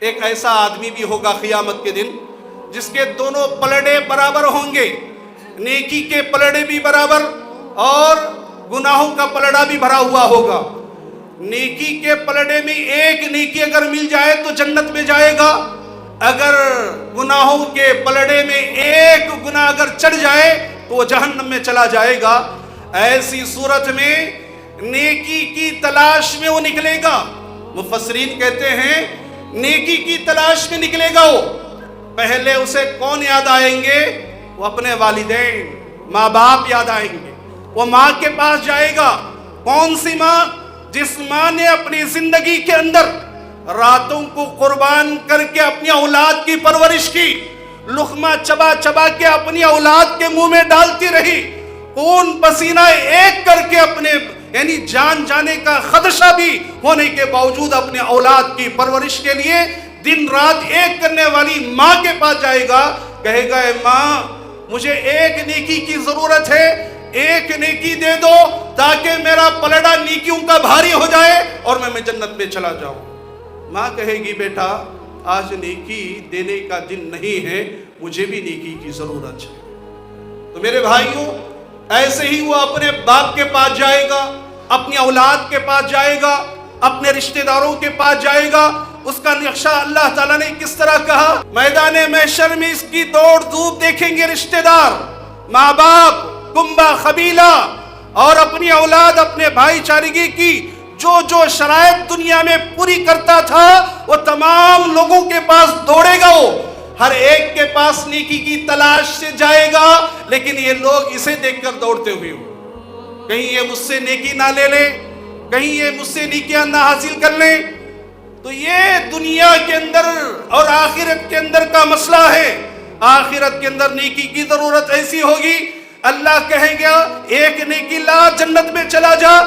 ایک ایسا آدمی بھی ہوگا قیامت کے دن جس کے دونوں پلڑے برابر ہوں گے، نیکی کے پلڑے بھی برابر اور گناہوں کا پلڑا بھی بھرا ہوا ہوگا۔ نیکی کے پلڑے میں ایک نیکی اگر مل جائے تو جنت میں جائے گا، اگر گناہوں کے پلڑے میں ایک گناہ اگر چڑھ جائے تو وہ جہنم میں چلا جائے گا۔ ایسی صورت میں نیکی کی تلاش میں وہ نکلے گا۔ مفسرین کہتے ہیں نیکی کی تلاش میں نکلے گا وہ، پہلے اسے کون یاد آئیں گے؟ وہ اپنے والدین، ماں باپ یاد آئیں گے۔ وہ ماں کے پاس جائے گا۔ کون سی ماں؟ جس ماں نے اپنی زندگی کے اندر راتوں کو قربان کر کے اپنی اولاد کی پرورش کی، لقمہ چبا چبا کے اپنی اولاد کے منہ میں ڈالتی رہی، خون پسینہ ایک کر کے اپنے یعنی جان جانے کا خدشہ بھی ہونے کے باوجود اپنے اولاد کی پرورش کے لیے دن رات ایک کرنے والی ماں کے پاس جائے گا، کہے گا اے ماں مجھے ایک نیکی کی ضرورت ہے، ایک نیکی دے دو تاکہ میرا پلڑا نیکیوں کا بھاری ہو جائے اور میں جنت میں چلا جاؤں۔ ماں کہے گی بیٹا آج نیکی دینے کا دن نہیں ہے، مجھے بھی نیکی کی ضرورت ہے۔ تو میرے بھائیوں ایسے ہی وہ اپنے باپ کے پاس جائے گا، اپنی اولاد کے پاس جائے گا، اپنے رشتہ داروں کے پاس جائے گا۔ اس کا نقشہ اللہ تعالیٰ نے کس طرح کہا؟ میدان محشر میں اس کی دوڑ دھوپ دیکھیں گے رشتہ دار، ماں باپ، کنبہ قبیلہ اور اپنی اولاد، اپنے بھائی چارگی کی جو شرائط دنیا میں پوری کرتا تھا وہ تمام لوگوں کے پاس دوڑے گا۔ وہ ہر ایک کے پاس نیکی کی تلاش سے جائے گا، لیکن یہ لوگ اسے دیکھ کر دوڑتے ہوئے ہو، کہیں یہ مجھ سے نیکی نہ لے لے، کہیں یہ مجھ سے نیکیاں نہ حاصل کر لیں۔ تو یہ دنیا کے اندر اور آخرت کے اندر کا مسئلہ ہے۔ آخرت کے اندر نیکی کی ضرورت ایسی ہوگی، اللہ کہیں گا ایک نیکی لا جنت میں چلا جا۔